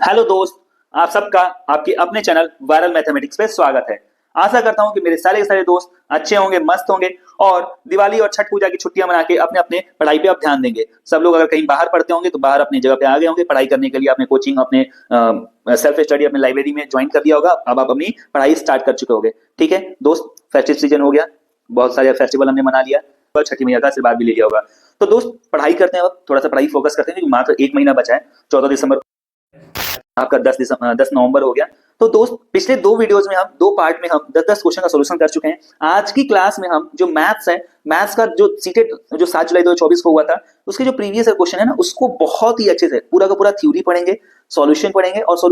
Hello दोस्त, आप सबका आपके अपने चैनल वायरल मैथमेटिक्स पे स्वागत है। आशा करता हूं कि मेरे सारे के सारे दोस्त अच्छे होंगे, मस्त होंगे और दिवाली और छठ पूजा की छुट्टियां मना के अपने अपने पढ़ाई पे अब ध्यान देंगे। सब लोग अगर कहीं बाहर पढ़ते होंगे तो बाहर अपनी जगह पे आ गए होंगे पढ़ाई करने के लिए, अपने कोचिंग, अपने सेल्फ स्टडी, अपने लाइब्रेरी में ज्वाइन कर दिया होगा। अब आप अपनी पढ़ाई स्टार्ट कर चुके होंगे। ठीक है दोस्त, फेस्टिव सीजन हो गया, बहुत सारे फेस्टिवल हमने मना लिया और छठी मैया का आशीर्वाद भी ले लिया होगा। तो दोस्त, पढ़ाई करते हैं, वक्त थोड़ा सा पढ़ाई फोकस करते हैं क्योंकि मात्र एक महीना बचा है। 14 दिसंबर आपका 10 नवंबर हो गया। तो दोस्त, पिछले दो वीडियोस में हम दो पार्ट में हम 10-10 क्वेश्चन का सॉल्यूशन कर चुके हैं। आज की क्लास में हम जो मैथ्स है, मैथ्स का जो सीटेट जो 7 जुलाई 2024 को हुआ था, उसके जो प्रीवियस क्वेश्चन है ना, उसको बहुत ही अच्छे से पूरा का पूरा थ्योरी पढ़ेंगे, सॉल्यूशन पढ़ेंगे और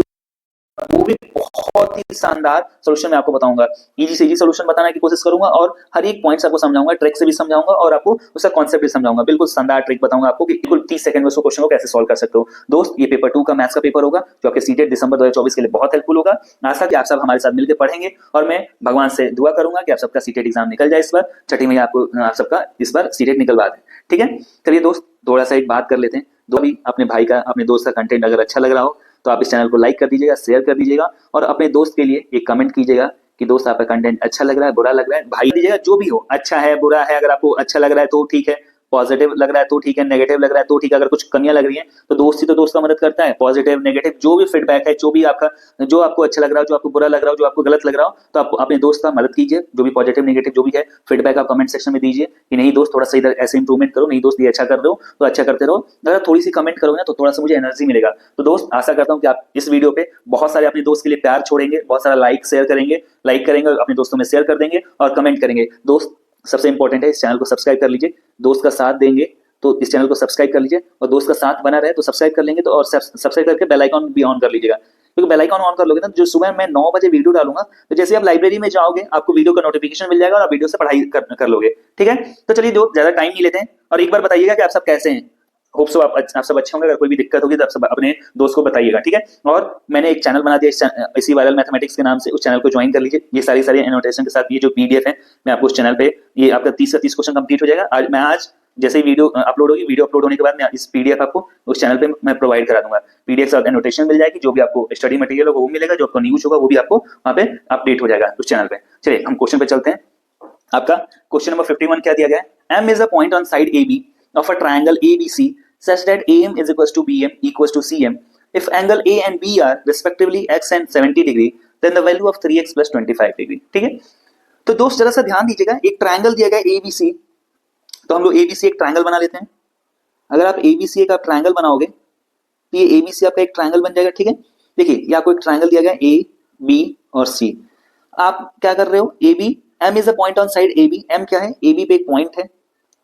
वो भी बहुत ही शानदार सॉल्यूशन मैं आपको बताऊंगा। इजी से इजी सॉल्यूशन बताने की कोशिश करूंगा और हर एक पॉइंट्स आपको समझाऊंगा, ट्रिक से भी समझाऊंगा और आपको उसका कॉन्सेप्ट भी समझाऊंगा। बिल्कुल शानदार ट्रिक बताऊंगा आपको कि बिल्कुल 30 सेकंड में उस क्वेश्चन को कैसे सॉल्व कर सकते हो। दोस्त, ये पेपर 2 का मैथ्स का पेपर होगा जो आपके सीटेट दिसंबर 2024 के लिए बहुत हेल्पफुल होगा। आशा कि आप सब हमारे साथ मिलकर पढ़ेंगे और मैं भगवान से दुआ करूंगा कि आप सबका सीटेट एग्जाम निकल जाए। इस बार छठी मैया आपको आप सबका इस बार सीटेट निकलवा दें। ठीक है, चलिए दोस्त, थोड़ा सा एक बात कर लेते हैं। भी अपने भाई का, अपने दोस्त का कंटेंट अगर अच्छा लग रहा हो तो आप इस चैनल को लाइक कर दीजिएगा, शेयर कर दीजिएगा और अपने दोस्त के लिए एक कमेंट कीजिएगा कि दोस्त आपका कंटेंट अच्छा लग रहा है, बुरा लग रहा है, भाई दीजिएगा, जो भी हो, अच्छा है, बुरा है। अगर आपको अच्छा लग रहा है तो ठीक है, पॉजिटिव लग रहा है तो ठीक है, नेगेटिव लग रहा है तो ठीक है। अगर कुछ कमियां लग रही हैं तो दोस्त ही तो दोस्त का मदद करता है। पॉजिटिव, नेगेटिव, जो भी फीडबैक है, जो भी आपका, जो आपको अच्छा लग रहा हो, जो आपको बुरा लग रहा हो, जो आपको गलत लग रहा हो, तो आप अपने दोस्त का मदद कीजिए। जो भी पॉजिटिव, नेगेटिव जो भी है फीडबैक आप कमेंट सेक्शन में दीजिए कि नहीं दोस्त, थोड़ा सा इधर ऐसे इंप्रूवमेंट करो, नहीं दोस्त ये अच्छा कर रहे हो तो अच्छा करते रहो। अगर थोड़ी सी कमेंट करोगे ना तो थोड़ा सा मुझे एनर्जी मिलेगा। तो दोस्त, आशा करता हूँ कि आप इस वीडियो पे बहुत सारे अपने दोस्त के लिए प्यार छोड़ेंगे, बहुत सारा लाइक शेयर करेंगे, लाइक करेंगे, अपने दोस्तों में शेयर कर देंगे और कमेंट करेंगे। दोस्त, सबसे इंपॉर्टेंट है, इस चैनल को सब्सक्राइब कर लीजिए। दोस्त का साथ देंगे तो इस चैनल को सब्सक्राइब कर लीजिए और दोस्त का साथ बना रहे तो सब्सक्राइब कर लेंगे तो, और सब्सक्राइब करके बेल आइकन भी ऑन कर लीजिएगा। क्योंकि बेल आइकन ऑन कर लोगे ना, जो सुबह मैं 9 बजे वीडियो डालूंगा तो जैसे आप लाइब्रेरी में जाओगे आपको वीडियो का नोटिफिकेशन मिल जाएगा और आप वीडियो से पढ़ाई कर लोगे। ठीक है, तो चलिए जो ज्यादा टाइम नहीं लेते हैं और एक बार बताइएगा कि आप सब कैसे हैं। होप सो आप सब अच्छे होंगे। अगर कोई भी दिक्कत होगी तो आप सब अपने दोस्त को बताइएगा। ठीक है, और मैंने एक चैनल बना दिया इसी वायरल मैथमेटिक्स के नाम से, उस चैनल को ज्वाइन कर लीजिए। ये सारी सारी एनोटेशन के साथ ये जो पीडीएफ है मैं आपको उस चैनल पे, ये आपका 30 से 30 क्वेश्चन कंप्लीट हो जाएगा। आज जैसे ही वीडियो अपलोड होगी, वीडियो अपलोड होने के बाद मैं इस पीडीएफ आपको उस चैनल पे मैं प्रोवाइड करा दूंगा। पीडीएफ के साथ एनोटेशन मिल जाएगी, जो भी आपको स्टडी मटेरियल होगा वो मिलेगा, जो आपको न्यूज होगा वो भी आपको वहां पे अपडेट हो जाएगा उस चैनल पे। चलिए हम क्वेश्चन पे चलते हैं। आपका क्वेश्चन नंबर 51 क्या दिया गया है? M is a point on side AB of a triangle ABC such that AM is equals to BM equals to CM. If angle A and B are respectively x and 70 degree, then the value of 3x plus 25 degree. ठीक है, तो दोस्त जरा सा ध्यान दीजिएगा। एक triangle दिया गया ABC, तो हम लोग ABC एक ट्रायंगल बना लेते हैं। अगर आप ABC का ट्रायंगल बनाओगे तो ये ABC आपका एक ट्रायंगल बन जाएगा। ठीक है, देखिए ये आपको एक ट्रायंगल दिया गया A, B और C। आप क्या कर रहे हो? AB, M is a point on side AB। M क्या है? AB पे एक पॉइंट है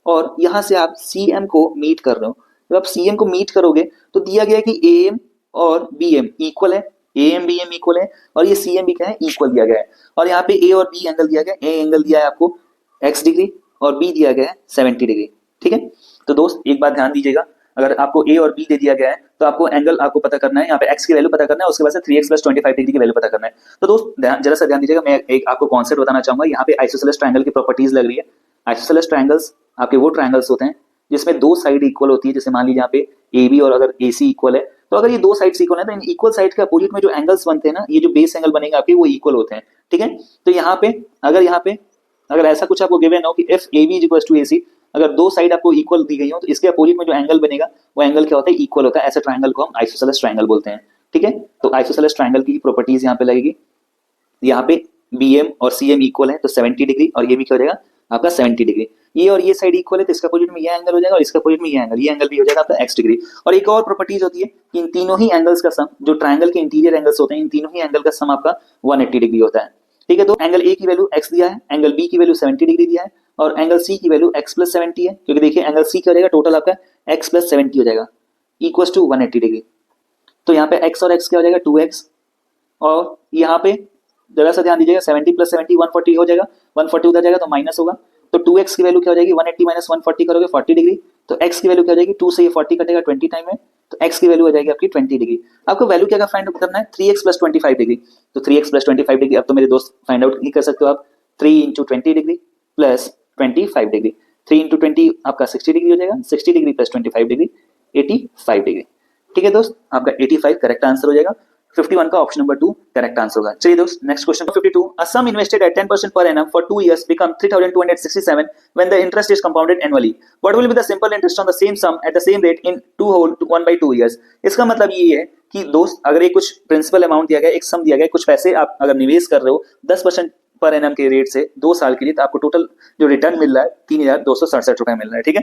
और यहां से आप CM को मीट कर रहे हो। जब आप CM को मीट करोगे तो दिया गया कि AM और BM इक्वल है, AM BM इक्वल है और ये CM भी क्या है? इक्वल दिया गया है। और यहाँ पे A और B एंगल दिया गया है। A एंगल दिया है आपको x डिग्री और B दिया गया है 70 डिग्री। ठीक है, तो दोस्त एक बात ध्यान दीजिएगा, अगर आपको A और B दे दिया गया है तो आपको एंगल आपको पता करना है, यहाँ पे x की वैल्यू पता करना है, उसके बाद से 3x plus 25 डिग्री की वैल्यू पता करना है। तो दोस्त जरा सा ध्यान दीजिएगा, मैं एक आपको कॉन्सेप्ट बताना चाहूंगा। यहाँ पे आइसोसेलेस ट्रायंगल की प्रॉपर्टीज लग रही है। आइसोसेलेस ट्रायंगल्स आपके वो ट्रायंगल्स होते हैं जिसमें दो साइड इक्वल होती है। जैसे मान लीजिए यहाँ पे AB और अगर AC इक्वल है, तो अगर ये दो साइड्स इक्वल है तो इन इक्वल साइड के अपोजिट में जो एंगल्स बनते हैं ना, ये जो बेस एंगल बनेंगे आपके, वो इक्वल होते हैं। ठीक है, तो यहाँ पे अगर ऐसा कुछ आपको गिवन हो कि if AB equals to AC, अगर दो साइड आपको इक्वल दी गई हो तो इसके अपोजिट में जो एंगल बनेगा वो एंगल क्या होता है? इक्वल होता है। ऐसे ट्रायंगल को हम आइसोसेलेस ट्रायंगल बोलते हैं। ठीक है, तो आइसोसेलेस ट्रायंगल की प्रॉपर्टीज यहाँ पे लगेगी। यहाँ पे BM और CM इक्वल है तो 70 डिग्री और ये भी क्या हो जाएगा आपका 70 डिग्री। ये और ये साइड इक्वल है तो इसका अपोजिट में ये एंगल हो जाएगा और इसका अपोजिट में ये एंगल भी हो जाएगा आपका x डिग्री। और एक और प्रॉपर्टीज होती है कि इन तीनों ही एंगल्स का सम, जो ट्रायंगल के इंटीरियर एंगल्स होते हैं, इन तीनों ही एंगल का सम आपका 180 डिग्री होता है। ठीक है, तो एंगल A की वैल्यू x दिया है, एंगल B की वैल्यू 70 डिग्री दिया है और एंगल C की वैल्यू x प्लस 70 है। क्योंकि देखिए एंगल C क्या हो जाएगा? टोटल आपका x प्लस 70 हो जाएगा इक्वल टू 180 डिग्री। तो यहाँ पे x और x क्या हो जाएगा? 2x। और यहाँ पे जरा सा ध्यान दीजिएगा, 70 प्लस 70 140 हो जाएगा, 140 उधर जाएगा तो माइनस होगा। तो 2x की वैल्यू क्या हो जाएगी? 180 माइनस 140 करोगे 40 डिग्री। तो x की वैल्यू क्या हो जाएगी? 2 से ये 40 कटेगा 20 टाइम में, तो x की वैल्यू हो जाएगी आपकी 20 डिग्री। आपको वैल्यू क्या फाइंड आउट करना है? 3x plus 25 degree. तो 3x प्लस 25 डिग्री अब तो मेरे दोस्त फाइंड आउट नहीं कर सकते हो आप। 3 into 20 degree plus 25 degree, 3 into 20 आपका 60 डिग्री हो जाएगा, 60 डिग्री प्लस 25 डिग्री 85 डिग्री। ठीक है दोस्त, आपका 85 करेक्ट आंसर हो जाएगा। 51 का ऑप्शन नंबर 2 करेक्ट आंसर होगा। चलिए दोस्त next question 52, a sum invested at 10% per annum for 2 years become 3267 when the interest is compounded annually. What will be the simple interest on the same sum at the same rate in 1/2 years? इसका मतलब ये है कि दोस्त अगर ये कुछ principal amount दिया गया, एक सम दिया गया, कुछ पैसे आप अगर निवेश कर रहे हो 10% पर एनम के रेट से 2 साल के लिए, तो आपको टोटल जो रिटर्न मिल रहा है 3267 रुपए मिल रहा है। ठीक है,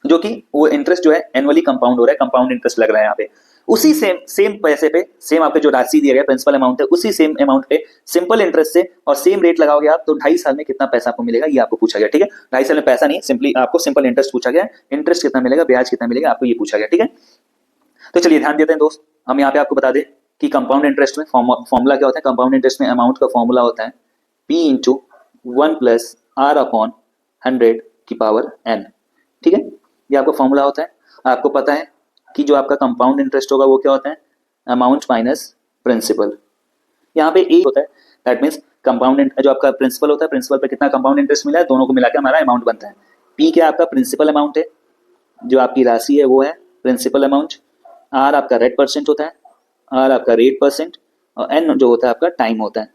जो कि वो इंटरेस्ट जो है एनुअली कंपाउंड हो रहा है, कंपाउंड इंटरेस्ट लग रहा है यहाँ पे। उसी सेम पैसे पे सेम आपके जो राशि दिया गया प्रिंसिपल अमाउंट है, उसी सेम अमाउंट पे सिंपल इंटरेस्ट से और सेम रेट लगाओगे आप, तो 2.5 साल में कितना पैसा आपको मिलेगा ये आपको पूछा गया। ठीक है, 2.5 साल में पैसा नहीं, सिंपली आपको सिंपल इंटरेस्ट पूछा गया, इंटरेस्ट कितना मिलेगा, ब्याज कितना मिलेगा, आपको ये पूछा गया। ठीक है, तो चलिए ध्यान देते हैं दोस्त, हम यहाँ पे आपको बता दें कि कंपाउंड इंटरेस्ट में फॉर्मूला क्या होता है। कंपाउंड इंटरेस्ट में अमाउंट का फॉर्मूला होता है P into 1 plus R upon 100 की पावर n। ठीक है, ये आपका फॉर्मूला होता है। आपको पता है कि जो आपका कंपाउंड इंटरेस्ट होगा वो क्या होता है, अमाउंट माइनस प्रिंसिपल। यहाँ पे ए होता है, दैट मीन्स कंपाउंड जो आपका प्रिंसिपल होता है, प्रिंसिपल पे कितना कंपाउंड इंटरेस्ट मिला है, दोनों को मिलाकर हमारा अमाउंट बनता है। पी क्या आपका प्रिंसिपल अमाउंट है, जो आपकी राशि है वो है प्रिंसिपल अमाउंट। आर आपका रेट परसेंट होता है, आर आपका रेट परसेंट, और एन जो होता है आपका टाइम होता है,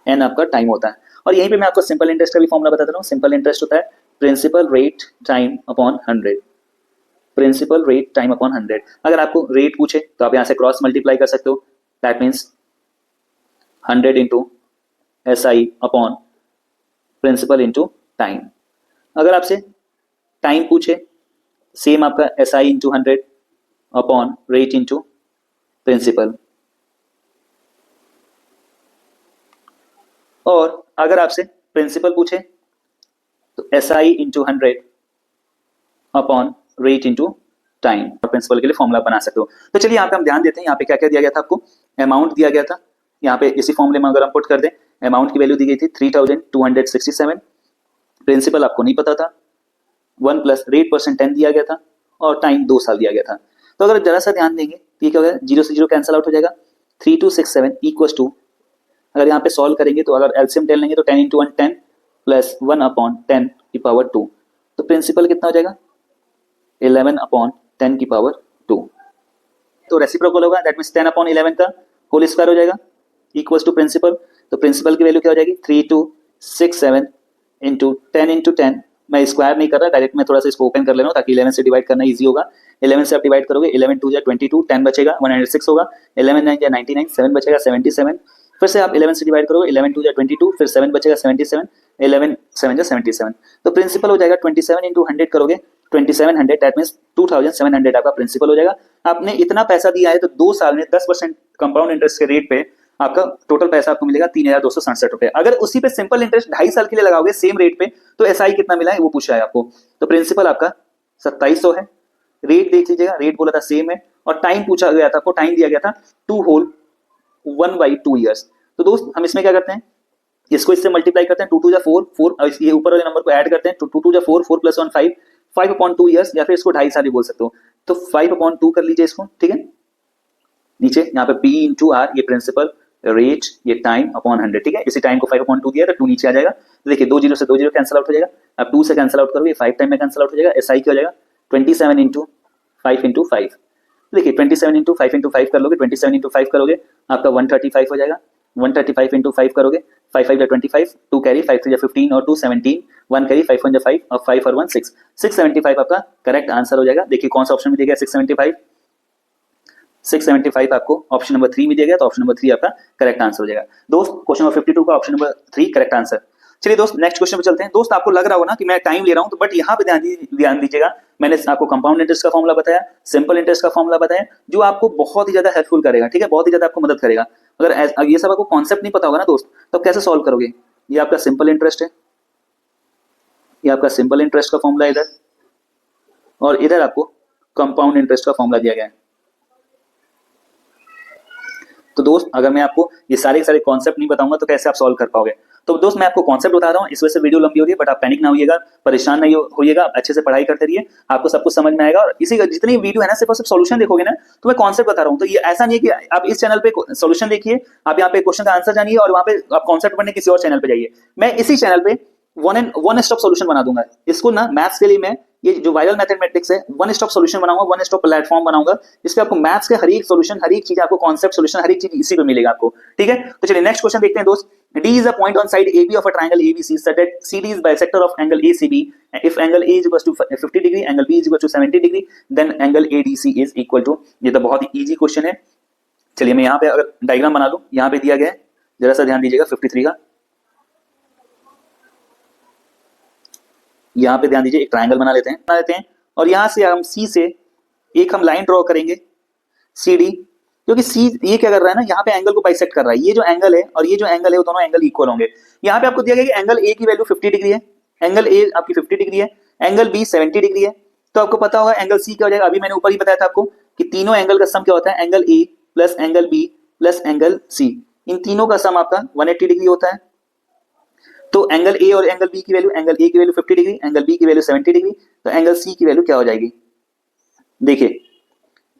एन आपका टाइम होता है। और यहीं पे मैं आपको सिंपल इंटरेस्ट का भी फॉर्मूला बता दे रहा हूँ। सिंपल इंटरेस्ट होता है principal rate time upon 100, principal rate time upon 100। अगर आपको रेट पूछे तो आप यहाँ से क्रॉस मल्टीप्लाई कर सकते हो, that means 100 into SI upon principal into time. अगर आपसे टाइम पूछे, सेम आपका SI into 100 upon rate into principal. और अगर आपसे प्रिंसिपल पूछे तो SI into 100 upon rate into time, principal के लिए फॉर्मूला बना सकते हो। तो चलिए यहाँ पे हम ध्यान देते हैं, यहाँ पे क्या क्या दिया गया था आपको, अमाउंट दिया गया था। यहाँ पे इसी फॉर्मूले में अगर हम पुट कर दें, अमाउंट की वैल्यू दी गई थी 3267, प्रिंसिपल आपको नहीं पता था, 1 प्लस रेट परसेंट 10 दिया गया था, और टाइम 2 साल दिया गया था। तो अगर जरा सा ध्यान देंगे तो ये क्या होगा, 0 से 0 कैंसिल आउट हो जाएगा, 3267 इक्वल टू, अगर यहाँ पे सॉल्व करेंगे तो अगर एलसीएम 10 लेंगे तो 10 इंटू 1 10 प्लस 1 अपॉन 10 की पावर 2, तो प्रिंसिपल कितना हो जाएगा 11 अपॉन 10 की पावर 2। तो रेसिप्रोकल होगा, दैट मीन्स 10 अपॉन 11 का होल स्क्वायर हो जाएगा इक्वल्स टू प्रिंसिपल। तो प्रिंसिपल की वैल्यू क्या हो जाएगी 3267 इंटू 10 इंटू 10, मैं स्क्वायर नहीं कर रहा, डायरेक्ट मैं थोड़ा सा इसको ओपन कर ले रहा हूँ ताकि 11 से डिवाइड करना इजी होगा। 11 से आप डिवाइड करोगे, 11 2 जा 22, 10 बचेगा 106 होगा, 11 9 जा 99, 7 बचेगा 77, फिर से आप 11 से डिवाइड करोगे, 11 2 जा 22, फिर 7 बचेगा 77, 11 7 जा 77। तो प्रिंसिपल हो जाएगा 27 इंटू 100 करोगे 2700, दैट मीन्स 2700 आपका प्रिंसिपल हो जाएगा। आपने इतना पैसा दिया है तो 2 साल में 10% कंपाउंड इंटरेस्ट के रेट पे आपका टोटल पैसा आपको मिलेगा 3267 रुपए। अगर उसी पे सिंपल इंटरेस्ट 2.5 साल के लिए लगाओगे सेम रेट पे, तो SI कितना मिला है वो पूछा है आपको। तो प्रिंसिपल आपका 2700 है, रेट देख लीजिएगा, रेट बोला था सेम है, और टाइम पूछा गया था, आपको टाइम दिया गया था 2 होल 1/2 ईयर्स। तो दोस्त हम इसमें क्या करते हैं, इसको इससे मल्टीप्लाई करते हैं, 2 2 जा 4 4, ये ऊपर वाले नंबर को ऐड करते हैं, 2 2 जा 4 4 प्लस 1 5 5/2 ईयर्स, या फिर इसको 2.5 साल भी बोल सकते हो। तो 5/2 कर लीजिए इसको, ठीक है। नीचे यहाँ पे P इंटू R, ये प्रिंसिपल, रेट, ये टाइम अपॉन 100, ठीक है। इसी टाइम को 5/2 दिया तो 2 नीचे आ जाएगा। तो देखिए 2 0 से 2 0 कैंसिल आउट हो जाएगा, अब 2 से कैंसिल आउट करोगे 5 टाइम में कैंसिल आउट हो जाएगा। SI क्या हो जाएगा 27 इंटू 5 इंटू 5, देखिए 27 इंटू 5 इंटू 5 कर लोगे, 27 इंटू 5 करोगे आपका 135 हो जाएगा, 135 इंटू 5 करोगे, 5 5 जा 25, 2 कैरी, 5 3 जा 15 और 2 17, 1 कैरी, 5 1 जा 5 और 5 और 1 6, 675 आपका करेक्ट आंसर हो जाएगा। देखिए कौन सा ऑप्शन में दिया गया 675 आपको ऑप्शन नंबर 3 में दिया गया, तो ऑप्शन नंबर 3 आपका करेक्ट आंसर हो जाएगा। दोस्त क्वेश्चन नंबर 52 का ऑप्शन नंबर 3 करेक्ट आंसर। चलिए दोस्त नेक्स्ट क्वेश्चन पे चलते हैं। दोस्त आपको लग रहा होगा ना कि मैं टाइम ले रहा हूं, तो बट यहाँ पे ध्यान दीजिएगा, मैंने आपको कंपाउंड इंटरेस्ट का फॉर्मूला बताया, सिंपल इंटरेस्ट का फॉर्मूला बताया, जो आपको बहुत ही ज्यादा हेल्पफुल करेगा, ठीक है, बहुत ही ज्यादा आपको मदद करेगा। अगर ये सब आपको कॉन्सेप्ट नहीं पता होगा ना दोस्त, तो कैसे सॉल्व करोगे। ये आपका सिंपल इंटरेस्ट है, ये आपका सिंपल इंटरेस्ट का फॉर्मूला इधर, और इधर आपको कंपाउंड इंटरेस्ट का फॉर्मूला दिया गया है। तो दोस्त अगर मैं आपको ये सारे कॉन्सेप्ट नहीं बताऊंगा तो कैसे आप सॉल्व कर पाओगे। तो दोस्त मैं आपको कॉन्सेप्ट बता रहा हूँ, इस वजह से वीडियो लंबी हो रही है, बट आप पैनिक ना होइएगा, परेशान नहीं होइएगा, अच्छे से पढ़ाई करते रहिए, आपको सब कुछ समझ में आएगा। और इसी जितनी वीडियो है ना, सिर्फ सॉल्यूशन देखोगे ना, तो मैं कॉन्सेप्ट बता रहा हूँ। तो ये ऐसा नहीं है कि आप इस चैनल पे सॉल्यूशन देखिए, आप यहाँ पे क्वेश्चन का आंसर जानिए और वहाँ पे आप कॉन्सेप्ट पढ़ने किसी और चैनल पे जाइए। मैं इसी चैनल पे वन स्टॉप सॉल्यूशन बना दूंगा। इसको ना मैथ्स के लिए मैं ये जो वायरल मैथमेटिक्स है वन स्टॉप सॉल्यूशन बनाऊंगा, वन स्टॉप प्लेटफॉर्म बनाऊंगा, इसपे आपको मैथ्स के हर एक सॉल्यूशन, हर एक चीज आपको कॉन्सेप्ट सॉल्यूशन, हर एक चीज इसी पे मिलेगा आपको। ठीक है, तो चलिए नेक्स्ट क्वेश्चन देखते हैं दोस्त। D is a point on side AB of a triangle ABC such that CD is bisector of angle ACB. If angle A is equal to 50 degree, angle B is equal to 70 degree, then angle ADC is equal to, ये तो बहुत ही easy question है। चलिए मैं यहाँ पे अगर diagram बना लूं, यहाँ पे दिया गया है, जरा सा ध्यान दीजिएगा 53 का, यहाँ पे ध्यान दीजिए, एक ट्रायंगल बना लेते हैं और यहाँ से हम C से एक हम लाइन ड्रॉ करेंगे CD, क्योंकि C ये क्या कर रहा है ना, यहाँ पे एंगल को बाइसेक्ट कर रहा है। ये जो एंगल है और ये जो एंगल है वो दोनों एंगल इक्वल होंगे। यहाँ पे आपको दिया गया कि एंगल A की वैल्यू 50 डिग्री है, एंगल A आपकी 50 डिग्री है, एंगल B 70 डिग्री है, तो आपको पता होगा एंगल C क्या हो जाएगा। अभी मैंने ऊपर ही बताया था आपको कि तीनों एंगल का सम क्या होता है, angle A plus angle B plus angle C, इन तीनों का सम आपका 180 डिग्री होता है। तो एंगल A और एंगल B की वैल्यू, एंगल A की वैल्यू 50 डिग्री, एंगल B की वैल्यू 70 डिग्री, तो एंगल C की वैल्यू क्या हो जाएगी, देखिए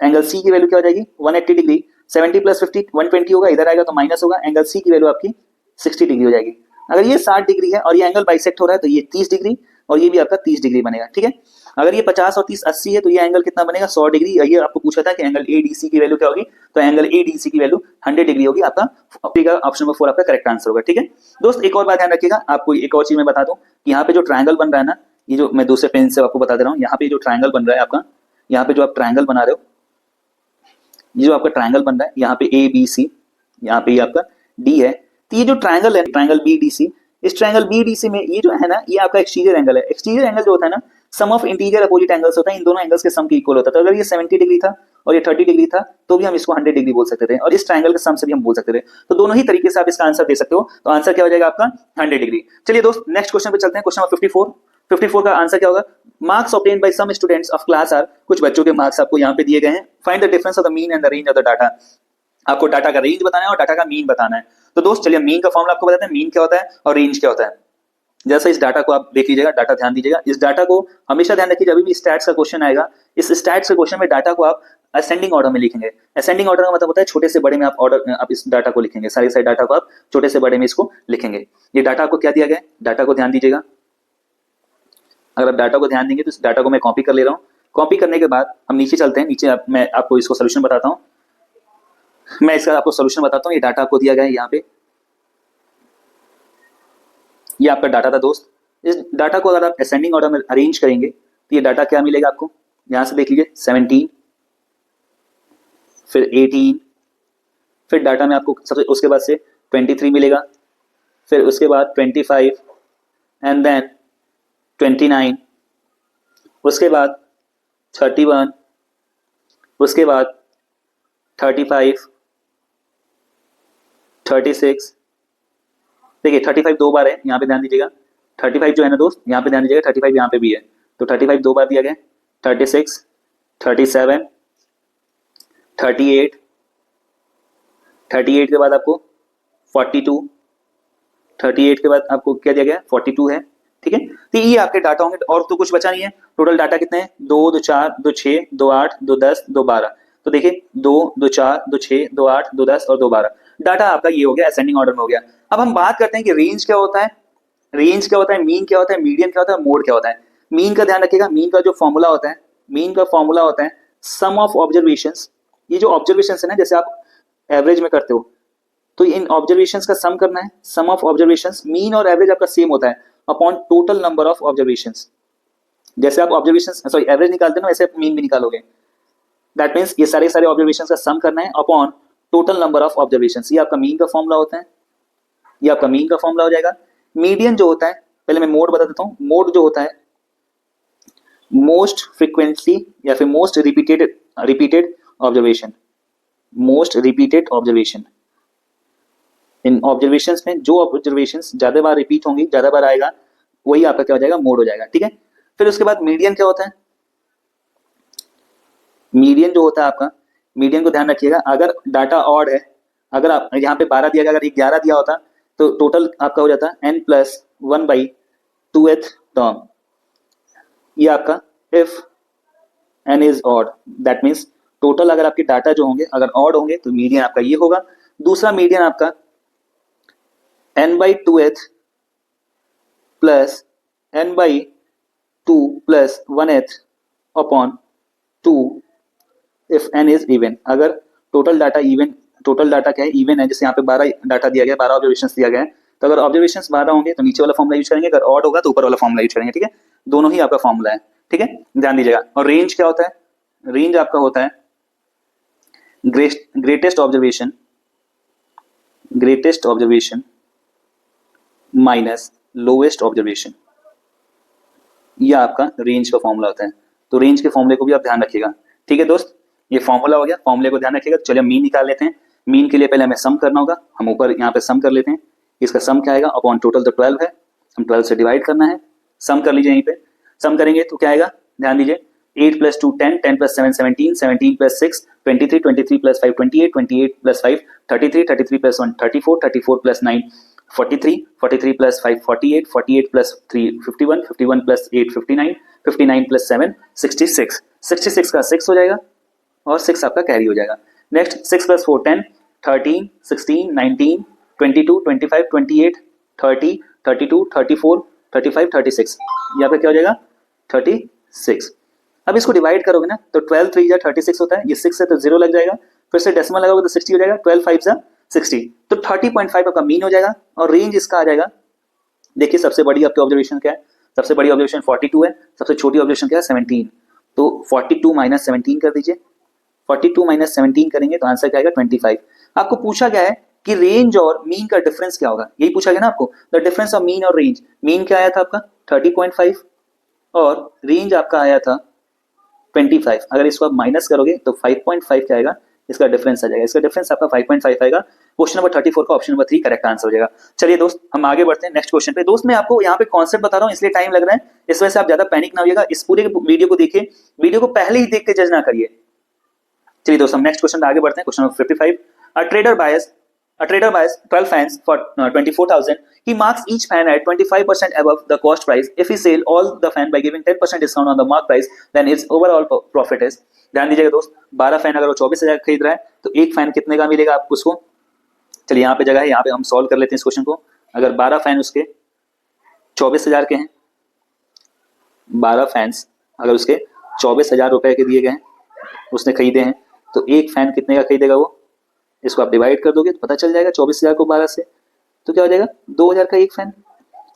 एंगल C की वैल्यू क्या हो जाएगी 180 डिग्री, 70 प्लस 50 120 होगा, इधर आएगा तो माइनस होगा, एंगल C की वैल्यू आपकी 60 डिग्री हो जाएगी। अगर ये 60 डिग्री है और ये एंगल बाइसेक्ट हो रहा है तो ये 30 डिग्री और ये भी आपका 30 डिग्री बनेगा। ठीक है, अगर ये 50 और 30 80 है तो ये एंगल कितना बनेगा 100 डिग्री। ये आपको पूछा था कि एंगल ADC की वैल्यू क्या होगी, तो एंगल ADC की वैल्यू 100 डिग्री होगी। आपका ऑप्शन नंबर 4 आपका करेक्ट आंसर होगा। ठीक है दोस्त, एक और बात ध्यान रखिएगा, आपको एक और चीज मैं बता दूं कि यहाँ पे जो ट्रायंगल बन रहा है ना, ये जो मैं दूसरे पेन से आपको बता दे रहा हूँ, यहाँ पे जो ट्रायंगल बन रहा है आपका, यहाँ पे जो आप ट्रायंगल बना रहे हो, ये जो आपका ट्रायंगल बन रहा है यहाँ पे ABC, यहाँ पे ये आपका D है, तो ये जो ट्रायंगल है ट्रायंगल BDC, इस ट्रायंगल BDC में ये जो है ना, ये आपका एक्सटीरियर एंगल है। एक्सटीरियर एंगल जो होता है ना, सम ऑफ इंटीरियर अपोजिट एंगल्स होता है, इन दोनों एंगल्स के सम के इक्वल होता है। तो अगर ये 70 डिग्री था और ये 30 डिग्री था तो भी हम इसको 100 डिग्री बोल सकते थे, और इस ट्रायंगल के सम से भी हम बोल सकते थे। तो दोनों ही तरीके से आप इसका आंसर दे सकते हो। तो आंसर क्या हो जाएगा आपका 100 डिग्री। चलिए दोस्त नेक्स्ट क्वेश्चन पे चलते हैं, क्वेश्चन नंबर 54 का आंसर क्या होगा, marks obtained by some students of class are, कुछ बच्चों के मार्क्स आपको यहाँ पे दिए गए हैं। Find the difference of the mean and the range of the data, आपको डाटा का रेंज बताना है और डाटा का मीन बताना है। तो दोस्त चलिए मीन का फॉर्मूला आपको बताते हैं, मीन क्या होता है और रेंज क्या होता है। जैसा इस डाटा को आप देख लीजिएगा, डाटा ध्यान दीजिएगा, इस डाटा को हमेशा ध्यान रखिए, जब भी स्टैट्स का क्वेश्चन आएगा, इस स्टैट्स के क्वेश्चन में डाटा को आप असेंडिंग ऑर्डर में लिखेंगे। असेंडिंग ऑर्डर का मतलब होता है छोटे से बड़े में आप ऑर्डर, आप इस डाटा को लिखेंगे, सारे डाटा को आप छोटे से बड़े में इसको लिखेंगे। ये डाटा आपको क्या दिया गया है, डाटा को ध्यान दीजिएगा। अगर आप डाटा को ध्यान देंगे तो इस डाटा को मैं कॉपी कर ले रहा हूँ। कॉपी करने के बाद हम नीचे चलते हैं, नीचे मैं आपको इसको सोल्यूशन बताता हूँ, मैं इसका आपको सोल्यूशन बताता हूँ। ये डाटा आपको दिया गया है यहाँ पे, ये आपका डाटा था दोस्त। इस डाटा को अगर आप असेंडिंग ऑर्डर में अरेंज करेंगे तो ये डाटा क्या मिलेगा आपको, यहाँ से देख लीजिए 17, फिर 18, फिर डाटा में आपको सबसे उसके बाद से 23 मिलेगा, फिर उसके बाद 25 एंड देन 29, उसके बाद 31, उसके बाद 35, 36, देखिए 35 दो बार है, यहाँ पे ध्यान दीजिएगा। 35 जो है ना दोस्त, यहाँ पे ध्यान दीजिएगा, 35 यहाँ पे भी है, तो 35 दो बार दिया गया। 36, 37, 38, 38 के बाद आपको 42, 38 के बाद आपको क्या दिया गया 42 है। ठीक है, तो ये आपके डाटा होंगे और तो कुछ बचा नहीं है। टोटल डाटा कितने हैं, 2, 2, 4, 2, 6, 2, 8, 2, 10, 2, 12। तो देखिए 2, 2, 4, 2, 6, 2, 8, 2, 10 और 2, 12 डाटा आपका ये हो गया, असेंडिंग ऑर्डर में हो गया। अब हम बात करते हैं कि रेंज क्या होता है, रेंज क्या होता है, मीन क्या होता है, मीडियन क्या होता है, मोड क्या होता है। मीन का ध्यान रखिएगा, मीन का जो फॉर्मूला होता है, मीन का फॉर्मूला होता है सम ऑफ ऑब्जर्वेशंस। ये जो ऑब्जर्वेशंस है ना, जैसे आप एवरेज में करते हो तो इन ऑब्जर्वेशंस का सम करना है, सम ऑफ ऑब्जर्वेशंस। मीन और एवरेज आपका सेम होता है upon total number of observations. जैसे आप ऑब्जर्वेशंस सॉरी एवरेज निकालते हो ना, वैसे आप मीन भी निकालोगे। दैट मींस ये सारे ऑब्जर्वेशंस का सम करना है upon total number of observations. ये आपका मीन का फॉर्मूला होता है, ये आपका मीन का फॉर्मूला हो जाएगा। मीडियन जो होता है, पहले मैं मोड बता देता हूँ। मोड जो होता है मोस्ट फ्रीक्वेंटली या फिर most repeated observation, most repeated observation. इन ऑब्जर्वेशंस में जो ऑब्जर्वेशंस ज्यादा बार रिपीट होंगी, ज्यादा बार आएगा, वही आपका क्या हो जाएगा, मोड हो जाएगा। ठीक है, फिर उसके बाद मीडियन क्या होता है, मीडियन जो होता है आपका, मीडियन को ध्यान रखिएगा। अगर डाटा ऑड है, अगर आप यहाँ पे 12 दिया गया, अगर 11 दिया होता तो टोटल आपका हो जाता n+1/2th टर्म। ये आपका if n is odd, that means total अगर आपके डाटा जो होंगे अगर ऑड होंगे तो मीडियन आपका ये होगा। दूसरा मीडियन आपका n/2th plus n/2 2 plus 1/8 upon 2 if n is even. अगर टोटल डाटा क्या है, इवन है, जैसे यहाँ पे 12 डाटा दिया गया है, 12 ऑब्जर्वेशन दिया गया है, तो अगर ऑब्जर्वेशन 12 होंगे तो नीचे वाला फॉर्मुला यूज करेंगे, अगर ऑड होगा तो ऊपर वाला फॉर्मुला यूज करेंगे। ठीक है, दोनों ही आपका फॉर्मुला है। ठीक है, ध्यान दीजिएगा। और रेंज क्या होता है, रेंज आपका होता है greatest observation minus lowest observation, यह आपका रेंज का फॉर्मूला होता है। तो रेंज के फॉर्मूले को भी आप ध्यान रखिएगा। ठीक है दोस्त, ये फॉर्मूला हो गया, फॉर्मूले को ध्यान रखिएगा। चलिए मीन निकाल लेते हैं। मीन के लिए पहले हमें सम करना होगा, हम ऊपर यहाँ पे सम कर लेते हैं। इसका सम क्या आएगा, अपॉन टोटल तो 12 है, हम 12 से डिवाइड करना है। सम कर लीजिए, यहीं पे सम करेंगे तो क्या आएगा, ध्यान दीजिए। 8 + 2 10, 10 + 7 17, 17 + 6 23, 23 + 5 28, 28 + 5 33, 33 + 1 34, 34 + 9 43, 43 + 5 48, 48 + 3 51, 51 + 8 59, 59 + 7 66, 66 का 6 हो जाएगा और 6 आपका कैरी हो जाएगा। नेक्स्ट 6 + 4 10, 13 16 19 22 25 28 30 32 34 35 36, यहाँ पे क्या हो जाएगा 36। अब इसको डिवाइड करोगे ना तो 12 3 36 होता है, ये 6 है तो 0 लग जाएगा, फिर से डेसिमल लगाओगे तो 60 हो जाएगा, 12 5 60, तो 30.5 आपका मीन हो जाएगा। और रेंज इसका आ जाएगा, देखिए सबसे बड़ी आपकी ऑब्जर्वेशन क्या है, सबसे बड़ी ऑब्जर्वेशन 42 है, सबसे छोटी ऑब्जर्वेशन क्या है 17, तो 42 - 17 कर दीजिए। 42 - 17 करेंगे तो आंसर क्या आएगा 25। आपको पूछा गया है कि रेंज और मीन का डिफरेंस क्या होगा, यही पूछा गया ना आपको, द डिफरेंस ऑफ मीन और रेंज। मीन क्या आया था आपका 30.5 और रेंज आपका आया था 25। अगर इसको आप माइनस करोगे तो 5.5 क्या आएगा, इसका डिफरेंस आ जाएगा। इसका डिफरेंस आपका 5.5 आएगा। क्वेश्चन नंबर 34 का ऑप्शन नंबर 3 करेक्ट आंसर हो जाएगा। चलिए दोस्त हम आगे बढ़ते हैं नेक्स्ट क्वेश्चन पे। दोस्त मैं आपको यहाँ पे कॉन्सेप्ट बता रहा हूँ इसलिए टाइम लग रहा है, इस वजह से आप ज्यादा पैनिक ना होइएगा। इस पूरे वीडियो को देखिए, वीडियो को पहले ही देख के जज ना करिए। चलिए दोस्त हम नेक्स्ट क्वेश्चन आगे बढ़ते हैं। Question number 55, a trader buys 12 fans for 24,000. He marks each fan at 25% above the cost price. If he sell all the fan by giving 10% discount on the mark price, then his overall profit is। ध्यान दीजिएगा दोस्त, 12 fan अगर वो 24,000 खरीद रहा है तो एक फैन कितने का मिलेगा आपको उसको। चलिए यहाँ पे जगह है, यहाँ पे हम सॉल्व कर लेते हैं इस क्वेश्चन को। अगर 12 फैन उसके 24,000 के हैं, 12 फैंस अगर उसके 24,000 रुपए के दिए गए हैं, उसने खरीदे हैं, तो एक फैन कितने का खरीदेगा वो, इसको आप डिवाइड कर दोगे तो पता चल जाएगा 24,000 को 12 से, तो क्या हो जाएगा 2,000 का एक फैन।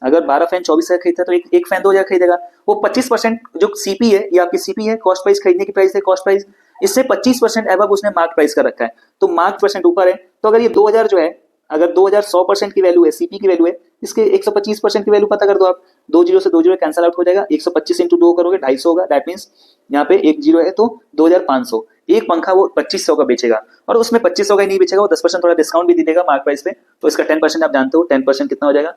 अगर 12 फैन 24,000 खरीदता है तो एक फैन 2,000 खरीदेगा। वो 25% जो सीपी है, ये आपकी सीपी है, कॉस्ट प्राइस खरीदने की प्राइस है, कॉस्ट प्राइस, इससे 25% एबव उसने मार्क प्राइस का रखा है, तो मार्क परसेंट ऊपर है। तो अगर ये 2,000 जो है, अगर 2,000 100% की वैल्यू है, सीपी की वैल्यू है, इसके 125% की वैल्यू पता कर दो आप, 2 जीरो से 2 जीरो कैंसिल आउट हो जाएगा, 125 × 2 करोगे 250 होगा। दैट मीन्स यहाँ पे एक जीरो है तो 2,500। एक पंखा वो 2500 का बेचेगा और उसमें 2500 का ही नहीं बेचेगा, वो 10% थोड़ा डिस्काउंट भी दे देगा मार्क प्राइस पे, तो इसका 10% आप जानते हो, 10% कितना हो जाएगा।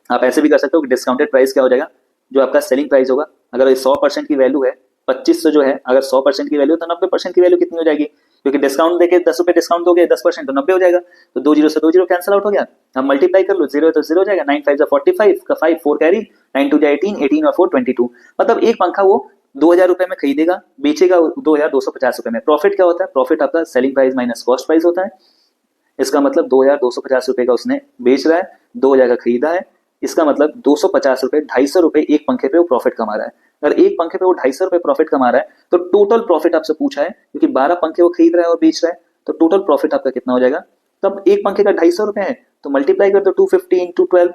आप ऐसे भी कर सकते हो कि डिस्काउंटेड प्राइस क्या हो जाएगा, जो आपका सेलिंग प्राइस होगा। अगर 100% की वैल्यू है 2500 जो है, अगर 100% की वैल्यू तो 90% की वैल्यू कितनी हो जाएगी, क्योंकि डिस्काउंट देके 10 रुपए डिस्काउंट दोगे 10% तो 90 हो जाएगा, तो 2 जीरो से 2 जीरो कैंसिल आउट हो गया। अब मल्टीप्लाई कर लो, 0 है तो 0 हो जाएगा, 9 5 45 का 5 4 कैरी, 9 2 18, 18 और 4 22। मतलब एक पंखा वो 2,000 रुपए में खरीदेगा, बेचेगा 2,250 रुपए में। प्रॉफिट क्या होता है, प्रॉफिट आपका selling price minus cost price होता है। इसका मतलब 2,250 रुपए का उसने बेच रहा है, 2,000 का खरीदा है, इसका मतलब 250 रुपए, 250 रुपए एक पंखे पे वो प्रॉफिट कमा रहा है। अगर एक पंखे पे वो 250 रुपए प्रॉफिट कमा रहा है तो टोटल प्रॉफिट आपसे पूछा है, क्योंकि 12 पंखे वो खरीद रहा है और बेच रहा है, तो टोटल प्रॉफिट आपका कितना हो जाएगा। तब एक पंखे का 250 रुपए है तो मल्टीप्लाई कर दो 250 × 12,